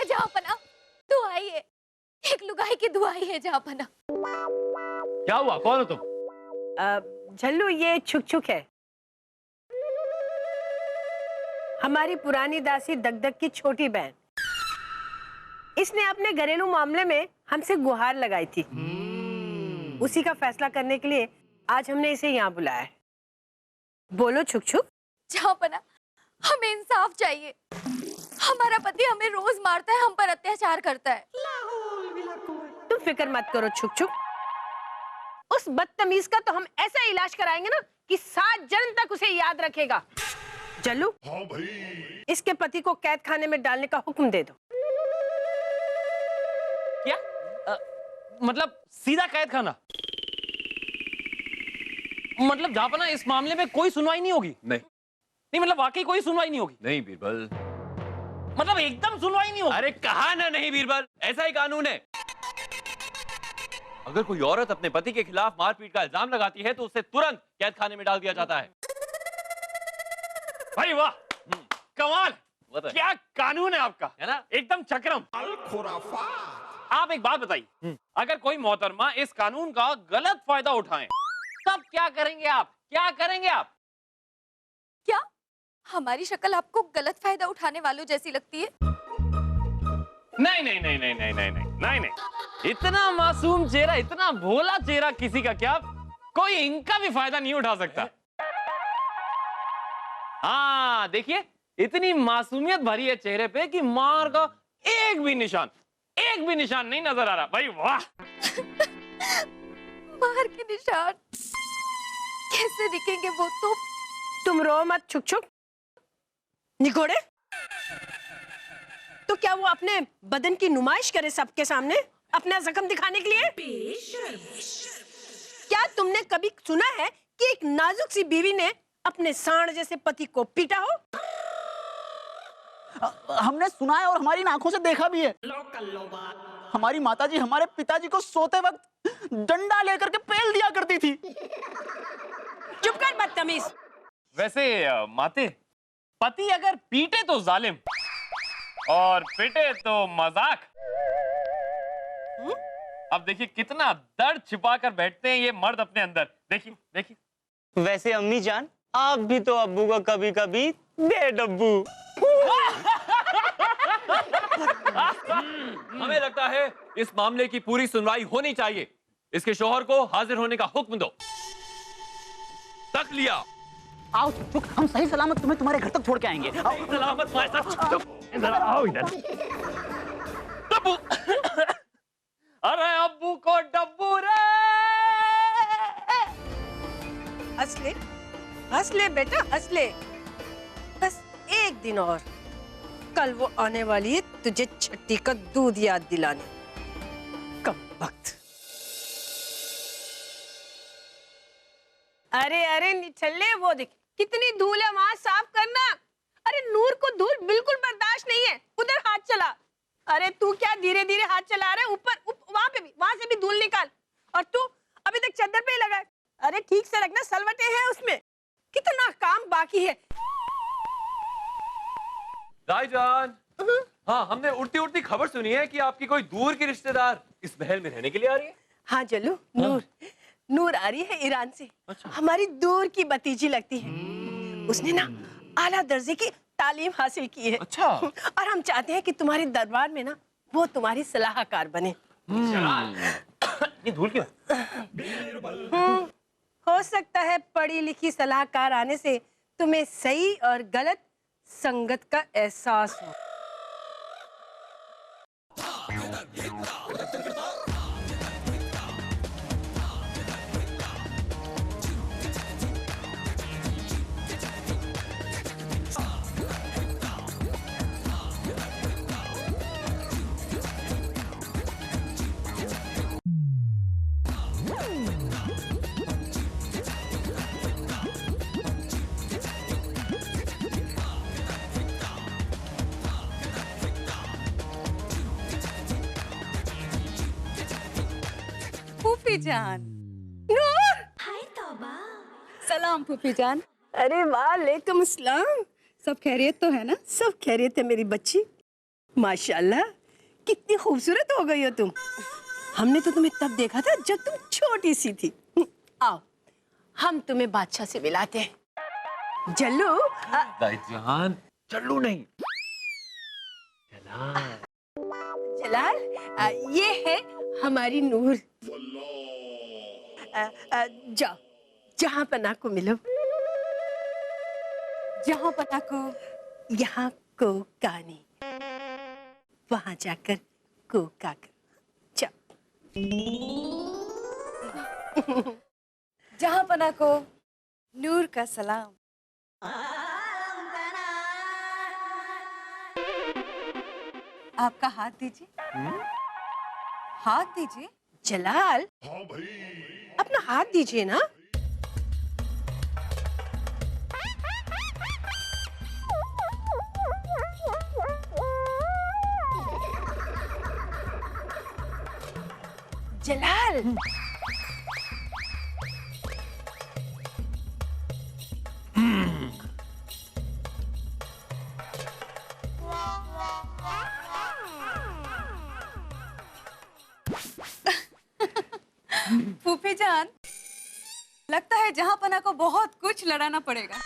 है जहाँपना, दुआई है, एक लुगाई की दुआई है जहाँपना। क्या हुआ, कौन हो तुम? झल्लू, ये छुक छुक है, हमारी पुरानी दासी दगदग की छोटी बहन। इसने अपने घरेलू मामले में हमसे गुहार लगाई थी। उसी का फैसला करने के लिए आज हमने इसे यहाँ बुलाया है। बोलो छुक छुक। जहाँपना, हमें इंसाफ चाहिए। हमारा पति हमें रोज मारता है, हम पर अत्याचार करता है। तुम फिक्र मत करो छुक छुक, उस बदतमीज का तो हम ऐसा इलाज कराएंगे ना कि 7 जन्म तक उसे याद रखेगा। जल्लू, हाँ भाई। इसके पति को कैद खाने में डालने का हुक्म दे दो। क्या? मतलब सीधा कैद खाना? मतलब जहाँपना इस मामले में कोई सुनवाई नहीं होगी? नहीं मतलब वाकई कोई सुनवाई नहीं होगी? नहीं बीरबल, मतलब एकदम सुनवाई नहीं होगी? अरे कहा ना नहीं बीरबल, ऐसा ही कानून है। अगर कोई औरत अपने पति के खिलाफ मारपीट का इल्जाम लगाती है तो उसे तुरंत कैद खाने में डाल दिया जाता है। भाई वाह, कमाल, क्या कानून है आपका, है ना? एकदम चक्रम। आप एक बात बताइए, अगर कोई मोहतरमा इस कानून का गलत फायदा उठाए तब क्या करेंगे आप? क्या करेंगे आप? क्या हमारी शक्ल आपको गलत फायदा उठाने वालों जैसी लगती है? नहीं नहीं नहीं नहीं नहीं नहीं नहीं नहीं नहीं, इतना मासूम चेहरा, इतना भोला चेहरा किसी का क्या कोई इनका भी फायदा नहीं उठा सकता। हाँ देखिए, इतनी मासूमियत भरी है चेहरे पे कि मार का एक भी निशान नहीं नजर आ रहा। भाई वाह। मार के निशान कैसे दिखेंगे वो तो? तुम रो मत छुक छुक। निकोड़े, तो क्या वो अपने बदन की नुमाइश करे सबके सामने अपना जख्म दिखाने के लिए? क्या तुमने कभी सुना है कि एक नाजुक सी बीवी ने अपने सांड जैसे पति को पीटा हो? हमने सुना है और हमारी आंखों से देखा भी है। हमारी माताजी हमारे पिताजी को सोते वक्त डंडा लेकर के पेल दिया करती थी। चुप कर बदतमीज। वैसे माते, पति अगर पीटे तो जालिम और पिटे तो मजाक। अब देखिए कितना दर्द छिपा कर बैठते हैं ये मर्द अपने अंदर। देखिए देखिए। वैसे अम्मी जान, आप भी तो अब्बू को कभी कभी दे डब्बू। हमें लगता है इस मामले की पूरी सुनवाई होनी चाहिए। इसके शौहर को हाजिर होने का हुक्म दो। तक लिया। आओ छुक छुक, हम सही सलामत तुम्हें तुम्हारे घर तक छोड़ के आएंगे। आओ। सलामत भाई साहब, इधर आओ इधर। डब्बू। अरे अब्बू को डब्बू रे। हंस ले बेटा, हंस ले। बस एक दिन और, कल वो आने वाली है तुझे छट्टी का दूध याद दिलाने। कम वक्त। अरे निठल्ले, वो देख कितनी धूल है, वहां साफ करना। अरे नूर को धूल बिल्कुल बर्दाश्त नहीं है, उधर हाथ चला। अरे तू क्या धीरे धीरे हाथ चला रहा है? ऊपर वहां से भी धूल निकाल। और तू अभी तक चद्दर पे ही लगा है। अरे ठीक से रखना, सलवटें हैं उसमें, कितना काम बाकी है। भाईजान, हाँ हमने उड़ती उड़ती खबर सुनी है कि आपकी कोई दूर की रिश्तेदार इस महल में रहने के लिए आ रही है। हाँ जल्लू, नूर आ रही है ईरान से। अच्छा। हमारी दूर की भतीजी लगती है। उसने ना आला दर्जे की तालीम हासिल की है। अच्छा। और हम चाहते हैं कि तुम्हारे दरबार में ना वो तुम्हारी सलाहकार बने। ये धूल क्यों? हो सकता है पढ़ी लिखी सलाहकार आने से तुम्हें सही और गलत संगत का एहसास हो। फूफी जान। नूर! हाय तौबा। सलाम फूफी जान। अरे वालेकुम अस्सलाम। सब खैरियत तो है ना? सब खैरियत है मेरी बच्ची। माशाल्लाह, कितनी खूबसूरत हो गई हो तुम। हमने तो तुम्हें तब देखा था जब तुम छोटी सी थी। आओ, हम तुम्हें बादशाह से मिलाते हैं। जल्लू, दाईजान, चल्लू नहीं, जलाल, ये है हमारी नूर। जाओ, जहाँ पना को मिलो। जहाँ पता को यहाँ को कानी, वहां जाकर को काकर। जहाँ पना को नूर का सलाम। आपका हाथ दीजिए। हाथ दीजिए। जलाल, अपना हाथ दीजिए ना। जलाल, फूफी जान, लगता है जहाँ पना को बहुत कुछ लड़ाना पड़ेगा।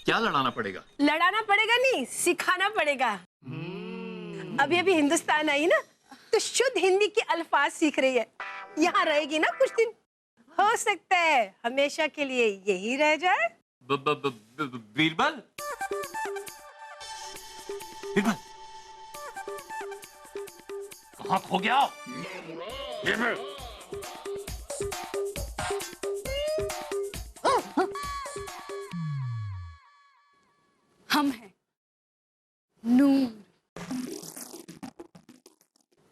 क्या लड़ाना पड़ेगा? लड़ाना पड़ेगा नहीं, सिखाना पड़ेगा। अभी अभी हिंदुस्तान आई ना, तो शुद्ध हिंदी के अल्फाज सीख रही है। यहाँ रहेगी ना कुछ दिन, हो सकता है हमेशा के लिए यही रह जाए। बीरबल, बीरबल, कहाँ खो गया? बीरबल, हम हैं नूर।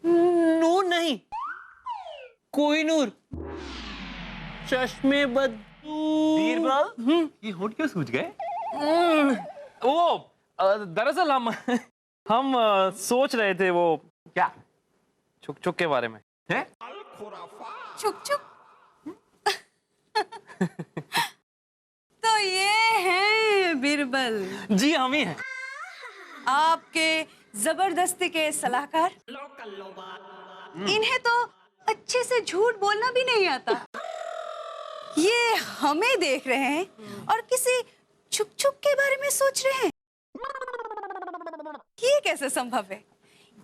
नूर नहीं, कोई नूर, चश्मे बद्दू। बीरबल, ये होठ क्यों सूज गए? वो दरअसल हम सोच रहे थे वो क्या छुक छुक के बारे में है। छुक छुक। तो ये हैं बीरबल, जी हम ही हैं। आपके जबरदस्ती के सलाहकार। इन्हें तो अच्छे से झूठ बोलना भी नहीं आता। ये हमें देख रहे हैं और किसी छुक छुक के बारे में सोच रहे हैं। ये कैसे संभव है?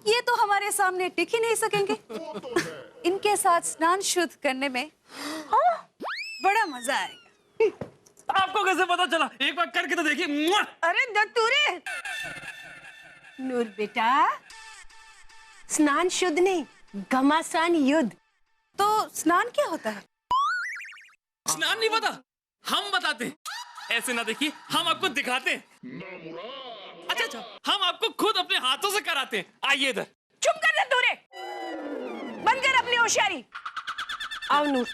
ये तो हमारे सामने टिक ही नहीं सकेंगे। इनके साथ स्नान शुद्ध करने में बड़ा मजा आएगा। आपको कैसे पता चला? एक बार करके तो देखिए। मुआ! अरे दत्तूरे, नूर बेटा, स्नान शुद्ध नहीं, घमासान युद्ध। तो स्नान क्या होता है? स्नान नहीं पता? हम बताते हैं। ऐसे ना देखिए, हम आपको दिखाते हैं। अच्छा, हम आपको खुद अपने हाथों से कराते हैं। आइए इधर। चुप कर दत्तूरे, बंद कर अपनी होशियारी। आओ नूर,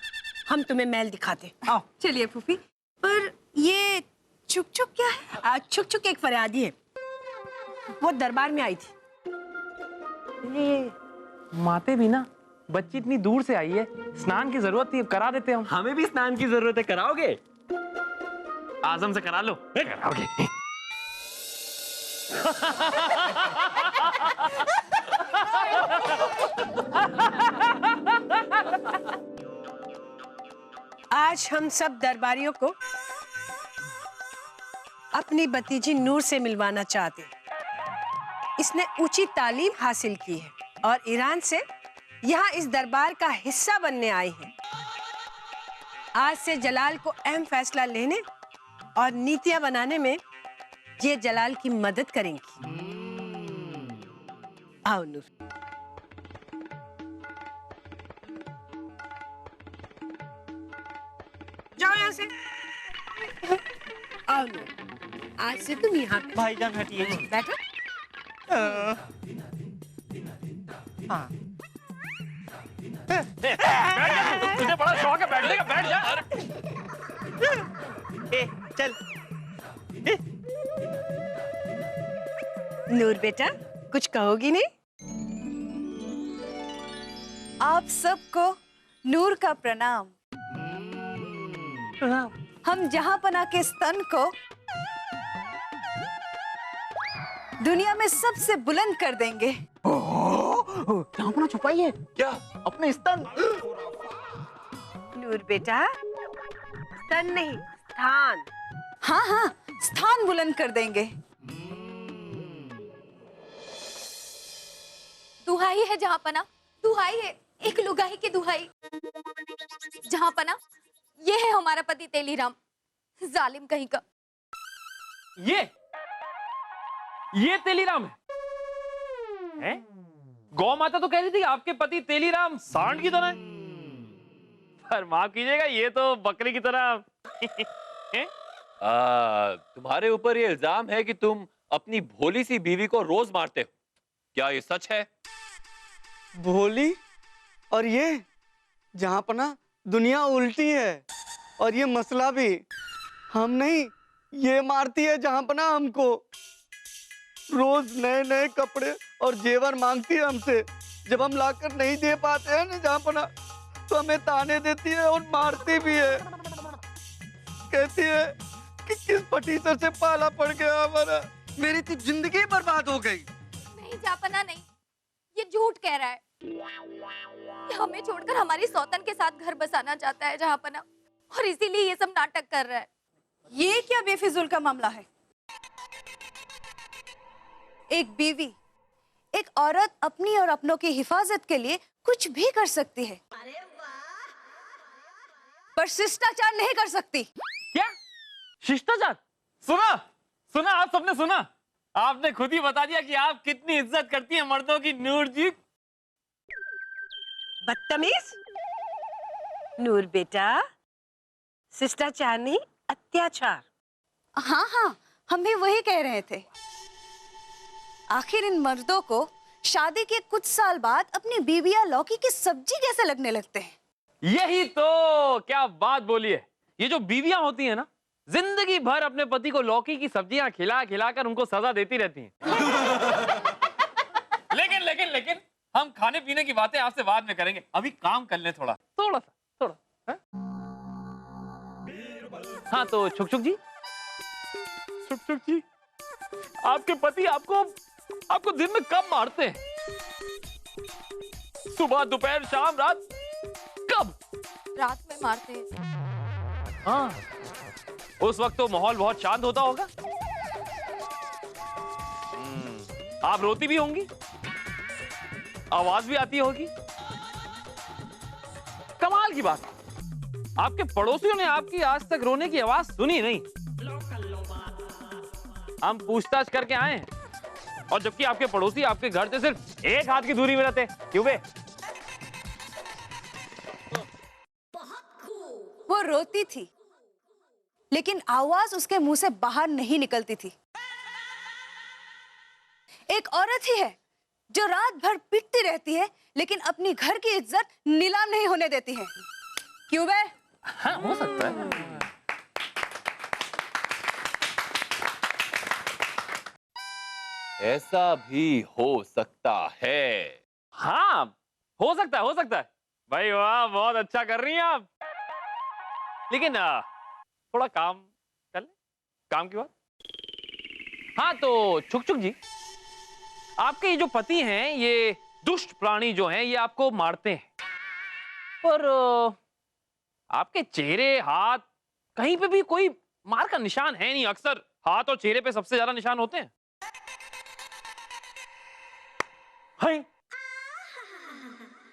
हम तुम्हें महल दिखाते। आओ। चलिए फूफी। पर ये छुक छुक क्या है? छुक छुक एक फरियादी है, वो दरबार में आई थी। माते भी ना, बच्ची इतनी दूर से आई है, स्नान की जरूरत थी, करा देते हम। हमें भी स्नान की जरूरत है, कराओगे? आजम से करा लो। कराओगे? आज हम सब दरबारियों को अपनी भतीजी नूर से मिलवाना चाहते हैं। इसने ऊंची तालीम हासिल की है और ईरान से यहाँ इस दरबार का हिस्सा बनने आई है। आज से जलाल को अहम फैसला लेने और नीतियां बनाने में ये जलाल की मदद करेंगी। आओ नूर। जाओ यहाँ से। आओ नूर, आज से तुम यहाँ पे भाईजान हटिए। बैठो। हाँ, तुझे बड़ा शौक है बैठने का, बैठ जा। ए, चल। नूर बेटा, कुछ कहोगी नहीं? आप सबको नूर का प्रणाम। हम जहां पना के स्तन को दुनिया में सबसे बुलंद कर देंगे। जहांपना छुपाइए क्या? अपने स्तन। नूर बेटा, स्तन नहीं, स्थान। हाँ हाँ, स्थान बुलंद कर देंगे। दुहाई है जहांपना, दुहाई है, एक लुगाई की दुहाई। जहांपना, ये है हमारा पति तेलीराम, जालिम कहीं का। ये तेलीराम है? गौ माता तो कह रही थी कि आपके पति तेलीराम सांड की तरह है। पर माफ कीजिएगा, ये तो बकरी की तरह हैं? तुम्हारे ऊपर ये इल्जाम है कि तुम अपनी भोली सी बीवी को रोज मारते हो, क्या ये सच है? भोली? और ये जहांपना, दुनिया उल्टी है और ये मसला भी हम नहीं, ये मारती है जहांपना हमको। रोज नए नए कपड़े और जेवर मांगती है हमसे। जब हम लाकर नहीं दे पाते हैं ना जहांपना, तो हमें ताने देती है और मारती भी है। कहती है कि किस पटीतर से पाला पड़ गया हमारा, मेरी तो जिंदगी बर्बाद हो गई। नहीं जहांपना नहीं, ये झूठ कह रहा है। ये हमें छोड़कर हमारी सौतन के साथ घर बसाना चाहता है जहांपना, और इसीलिए ये सब नाटक कर रहा है। ये क्या बेफिजूल का मामला है? एक बीवी, एक औरत अपनी और अपनों की हिफाजत के लिए कुछ भी कर सकती है, पर शिष्टाचार नहीं कर सकती। क्या शिष्टाचार? सुना आप सबने सुना। आपने खुद ही बता दिया कि आप कितनी इज्जत करती हैं मर्दों की। नूर जी, बदतमीज। नूर बेटा, शिष्टाचार नहीं, अत्याचार। हाँ हाँ, हम भी वही कह रहे थे। आखिर इन मर्दों को शादी के कुछ साल बाद अपनी बीवियां लौकी की सब्जी कैसे लगने लगते हैं? यही तो, क्या बात बोली है। ये जो बीवियां होती हैं ना, जिंदगी भर अपने पति को लौकी की सब्जियां खिला खिलाकर उनको सजा देती रहती हैं। लेकिन हम खाने पीने की बातें आपसे बाद में करेंगे, अभी काम कर लें थोड़ा सा। है? हाँ तो छुक जी, आपके पति आपको दिन में कब मारते हैं? सुबह, दोपहर, शाम, रात, कब? रात में मारते हैं। हाँ, उस वक्त तो माहौल बहुत शांत होता होगा। आप रोती भी होंगी, आवाज भी आती होगी। कमाल की बात, आपके पड़ोसियों ने आपकी आज तक रोने की आवाज सुनी नहीं। हम पूछताछ करके आए हैं, और जबकि आपके पड़ोसी आपके घर से सिर्फ एक हाथ की दूरी में रहते। क्यों बे? वो रोती थी, लेकिन आवाज उसके मुंह से बाहर नहीं निकलती थी। एक औरत ही है जो रात भर पिटती रहती है, लेकिन अपनी घर की इज्जत नीलाम नहीं होने देती है। क्यों बे? हाँ, हो सकता है। ऐसा भी हो सकता है। हाँ, हो सकता है। भाई वाह, बहुत अच्छा कर रही हैं आप। लेकिन थोड़ा काम कर ले, काम की बात। हाँ तो छुक जी, आपके ये जो पति हैं, ये दुष्ट प्राणी जो हैं, ये आपको मारते हैं, पर आपके चेहरे, हाथ, कहीं पे भी कोई मार का निशान है नहीं। अक्सर हाथ और चेहरे पे सबसे ज्यादा निशान होते हैं।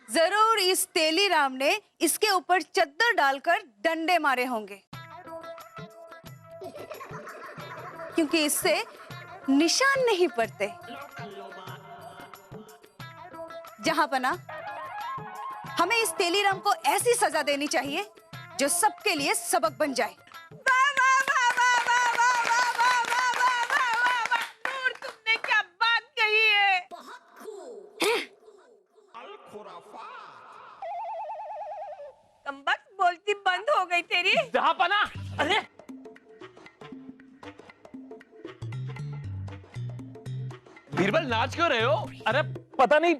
जरूर इस तेलीराम ने इसके ऊपर चद्दर डालकर डंडे मारे होंगे, क्योंकि इससे निशान नहीं पड़ते। जहांपना, हमें इस तेलीराम को ऐसी सजा देनी चाहिए जो सबके लिए सबक बन जाए। नूर, तुमने क्या बात कही है? कमबख्त बोलती बंद हो गई तेरी। जहांपना, अरे बीरबल, नाच क्यों रहे हो? अरे पता नहीं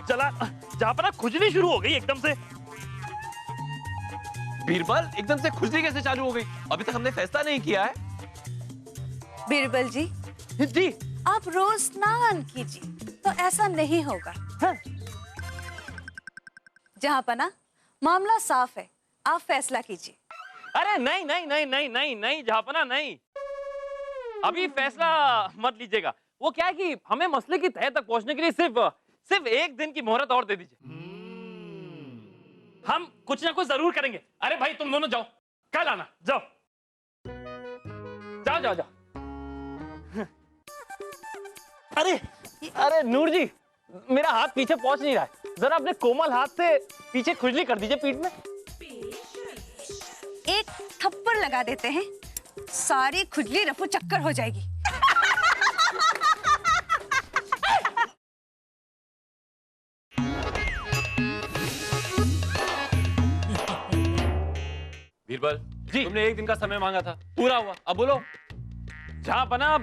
चला, जहांपना खुजली शुरू हो गई एकदम से। बीरबल, एकदम से खुजली कैसे चालू हो गई? अभी तक हमने फैसला नहीं किया है। बीरबल जी, जी आप रोज स्नान कीजिए तो ऐसा नहीं होगा। हाँ। जहाँपना, मामला साफ है, आप फैसला कीजिए। अरे नहीं नहीं नहीं नहीं नहीं नहीं जहाँपना नहीं, अभी फैसला मत लीजिएगा। वो क्या है कि हमें मसले की तह तक पहुंचने के लिए सिर्फ एक दिन की मोहलत और दे दीजिए। हम कुछ ना कुछ जरूर करेंगे। अरे भाई तुम दोनों जाओ, कल आना, जाओ जाओ जाओ जाओ। अरे अरे नूर जी, मेरा हाथ पीछे पहुंच नहीं रहा है, जरा अपने कोमल हाथ से पीछे खुजली कर दीजिए पीठ में। एक थप्पड़ लगा देते हैं, सारी खुजली रफू चक्कर हो जाएगी। बीरबल जी, तुमने एक दिन का समय मांगा था, पूरा हुआ। अब बोलो। जहाँपना,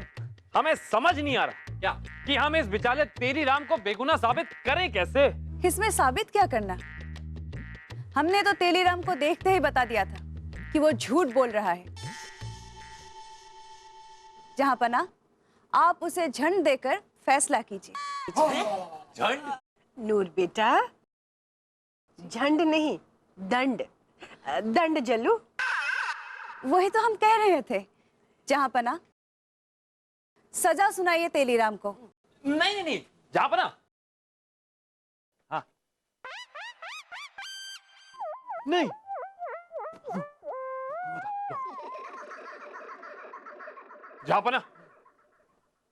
हमें समझ नहीं आ रहा क्या कि हम इस बेचारे तेरी राम को बेगुनाह साबित करें कैसे? इसमें साबित क्या करना? हमने तो तेलीराम को देखते ही बता दिया था कि वो झूठ बोल रहा है। जहाँपना, आप उसे झंड देकर फैसला कीजिए। झंड? नूर बेटा, झंड नहीं, दंड। दंड जल्लू। वही तो हम कह रहे थे। जहाँपना, सजा सुनाइए तेलीराम को। नहीं नहीं नहीं जहाँपना। हाँ नहीं, जहाँपना,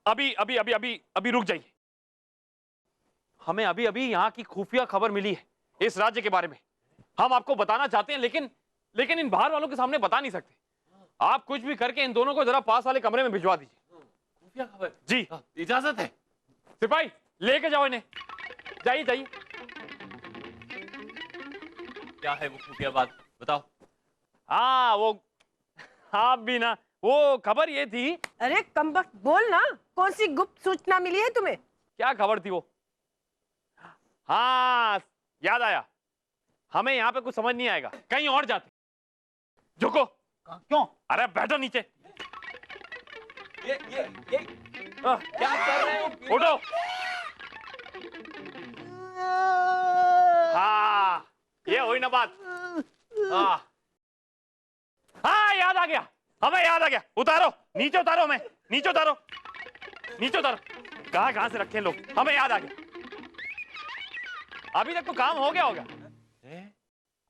अभी अभी अभी अभी अभी रुक जाइए। हमें अभी अभी यहाँ की खुफिया खबर मिली है इस राज्य के बारे में। हम आपको बताना चाहते हैं, लेकिन इन बाहर वालों के सामने बता नहीं सकते। आप कुछ भी करके इन दोनों को जरा पास वाले कमरे में भिजवा दीजिए। खुफिया खबर? जी, इजाजत है। सिपाही लेके जाओ इन्हें, जाइए जाइए। क्या है वो खुफिया बात, बताओ। हाँ वो, आप भी ना, वो खबर ये थी। अरे कमबख्त बोल ना, कौन सी गुप्त सूचना मिली है तुम्हें? क्या खबर थी वो? हाँ याद आया, हमें यहाँ पे कुछ समझ नहीं आएगा, कहीं और जाते। झुको। क्यों? अरे बैठो नीचे। ये क्या कर रहे हो? उठो। हाँ ये हुई ना बात। हाँ याद आ गया, हमें याद आ गया। उतारो, नीचे उतारो, हमें नीचे उतारो, नीचे उतारो। कहाँ से रखे लोग, हमें याद आ गया। अभी तक तो काम हो गया होगा।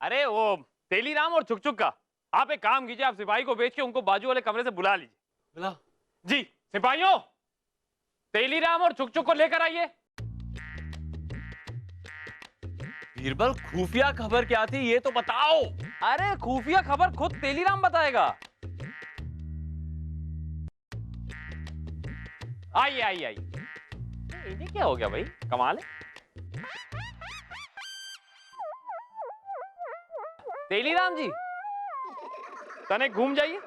अरे वो तेलीराम और चुक का, आप एक काम कीजिए, आप सिपाही को भेज के उनको बाजू वाले कमरे से बुला लीजिए। बुला जी। सिपाहियों, तेलीराम और चुक को लेकर आइए। बीरबल, खुफिया खबर क्या थी ये तो बताओ। अरे खुफिया खबर खुद तेलीराम बताएगा। आइए आइए आइए। इन्हें क्या हो गया भाई, कमाल है। तेलीराम जी, तने घूम जाइए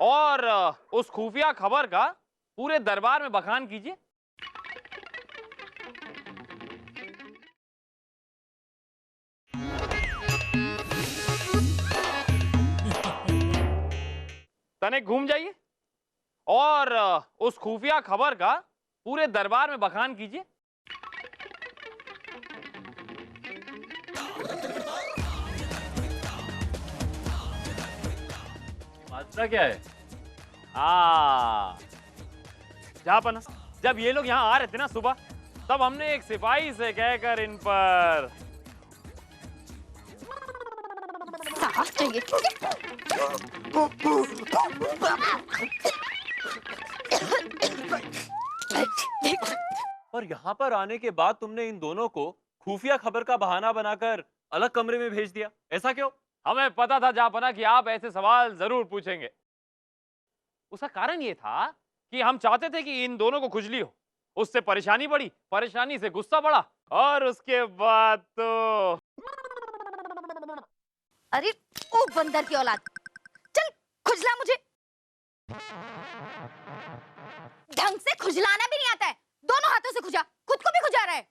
और उस खुफिया खबर का पूरे दरबार में बखान कीजिए। तने घूम जाइए और उस खुफिया खबर का पूरे दरबार में बखान कीजिए। माजरा क्या है? जहाँपना, जब ये लोग यहाँ आ रहे थे ना सुबह, तब हमने एक सिपाही से कहकर इन पर साफ चाहिए। और यहाँ पर आने के बाद तुमने इन दोनों को खुफिया खबर का बहाना बनाकर अलग कमरे में भेज दिया, ऐसा क्यों? हमें पता था जहाँपना कि आप ऐसे सवाल जरूर पूछेंगे। उसका कारण ये था कि हम चाहते थे कि इन दोनों को खुजली हो, उससे परेशानी बढ़ी, परेशानी से गुस्सा बढ़ा, और उसके बाद तो अरे ओ बंदर की औलाद, चल खुजला मुझे। ढंग से खुजलाना भी नहीं आता है, दोनों हाथों से खुजा, खुद को भी खुजा रहा है।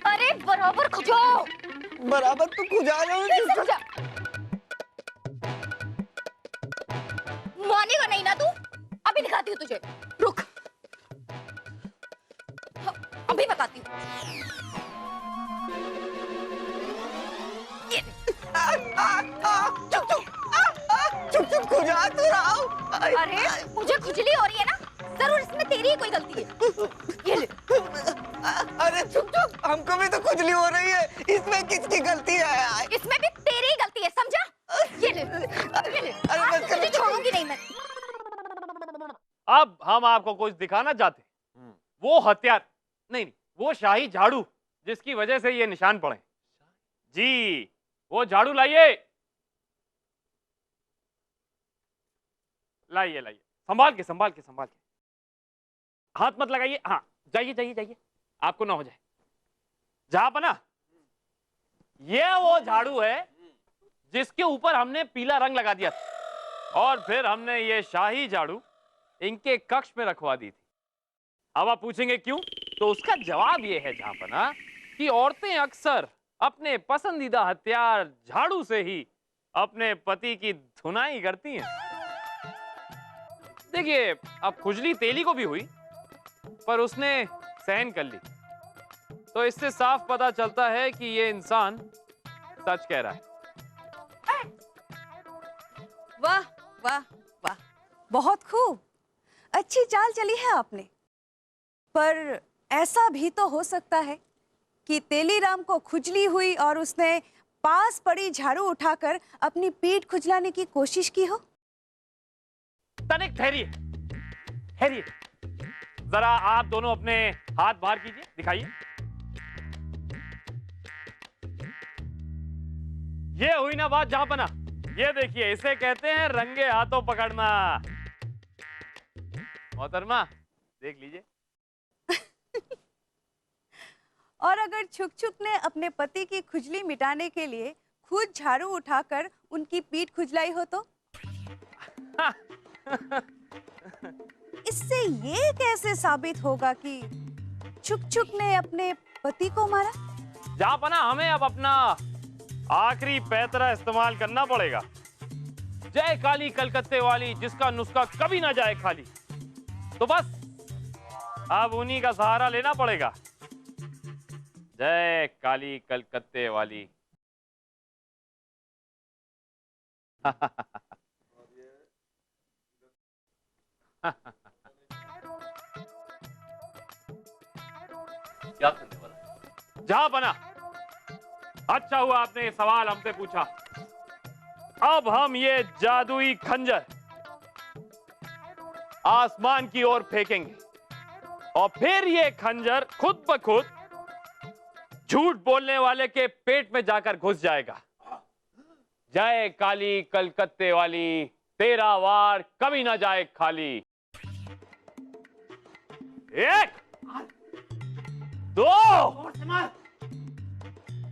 अरे बराबर खुजाओ। बराबर तो खुजा रहा हूँ। खुजा। मानेगा नहीं ना तू, अभी दिखाती हूँ तुझे, रुक। अभी बताती हूँ। ये चुप चुप खुजा तो रहा हूँ। अरे मुझे खुजली हो रही है ना, जरूर इसमें तेरी ही कोई गलती है। ये ले। अरे चुप चुप, हमको भी तो खुजली हो रही है, इसमें किसकी गलती है? इसमें भी तेरी ही गलती है, समझा? ये ले, ये ले। अरे आज बस करो, तुझे छोड़ूंगी नहीं मैं। अब हम आपको कुछ दिखाना चाहते हैं। वो हथियार नहीं, वो शाही झाड़ू जिसकी वजह से ये निशान पड़े। जी, वो झाड़ू लाइए, लाइए लाइए, संभाल के संभाल के संभाल के, हाथ मत लगाइए। हाँ, जाइए जाइए जाइए, आपको ना हो जाए। जहांपना, ये वो झाड़ू है जिसके ऊपर हमने पीला रंग लगा दिया था और फिर हमने ये शाही झाड़ू इनके कक्ष में रखवा दी थी। अब आप पूछेंगे क्यों, तो उसका जवाब ये है जहांपना कि औरतें अक्सर अपने पसंदीदा हथियार झाड़ू से ही अपने पति की धुनाई करती हैं। देखिए, अब खुजली तेली को भी हुई पर उसने सहन कर ली, तो इससे साफ पता चलता है कि ये इंसान सच कह रहा है। वाह वाह वाह, बहुत खूब, अच्छी चाल चली है आपने। पर ऐसा भी तो हो सकता है कि तेलीराम को खुजली हुई और उसने पास पड़ी झाड़ू उठाकर अपनी पीठ खुजलाने की कोशिश की हो। तनिक ठहरिए, ठहरिए, जरा आप दोनों अपने हाथ बाहर कीजिए, दिखाइए। ये हुई ना बात जहांपना, ये देखिए, इसे कहते हैं रंगे हाथों पकड़ना। मोहतरमा, देख लीजिए। और अगर छुक छुक ने अपने पति की खुजली मिटाने के लिए खुद झाड़ू उठाकर उनकी पीठ खुजलाई हो तो? इससे ये कैसे साबित होगा कि छुक छुक ने अपने पति को मारा? जहांपना, हमें अब अपना आखिरी पैतरा इस्तेमाल करना पड़ेगा। जय काली कलकत्ते वाली, जिसका नुस्खा कभी ना जाए खाली। तो बस अब उन्हीं का सहारा लेना पड़ेगा। जय काली कलकत्ते वाली। क्या करने वाला? जहांपना, अच्छा हुआ आपने ये सवाल हमसे पूछा। अब हम ये जादुई खंजर आसमान की ओर फेंकेंगे और फिर ये खंजर खुद ब खुद झूठ बोलने वाले के पेट में जाकर घुस जाएगा। जय काली कलकत्ते वाली, तेरा वार कभी ना जाए खाली। एक, दो,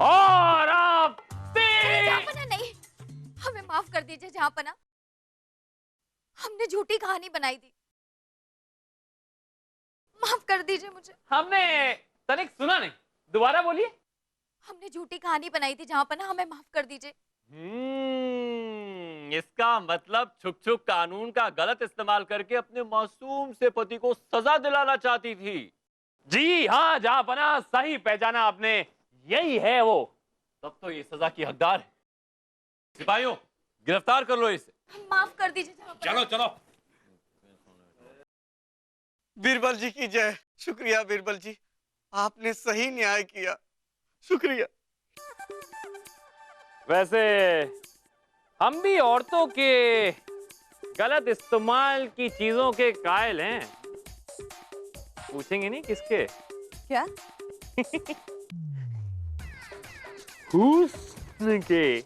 और अब तीन। जहांपना नहीं, हमें माफ कर दीजिए जहांपना, हमने झूठी कहानी बनाई थी, माफ कर दीजिए मुझे। हमने तनिक सुना नहीं, दोबारा बोलिए। हमने झूठी कहानी बनाई थी जहांपना, हमें माफ कर दीजिए। इसका मतलब छुक छुक कानून का गलत इस्तेमाल करके अपने मासूम से पति को सजा दिलाना चाहती थी। जी हाँ जहांपना, सही पहचाना आपने, यही है वो। तब तो ये सजा की हकदार है। सिपाहियों, गिरफ्तार कर लो इसे। माफ कर दीजिए जहांपना। चलो चलो। बीरबल जी की जय। शुक्रिया बीरबल जी, आपने सही न्याय किया, शुक्रिया। वैसे हम भी औरतों के गलत इस्तेमाल की चीजों के कायल हैं। पूछेंगे नहीं किसके? क्या? हुस्न के।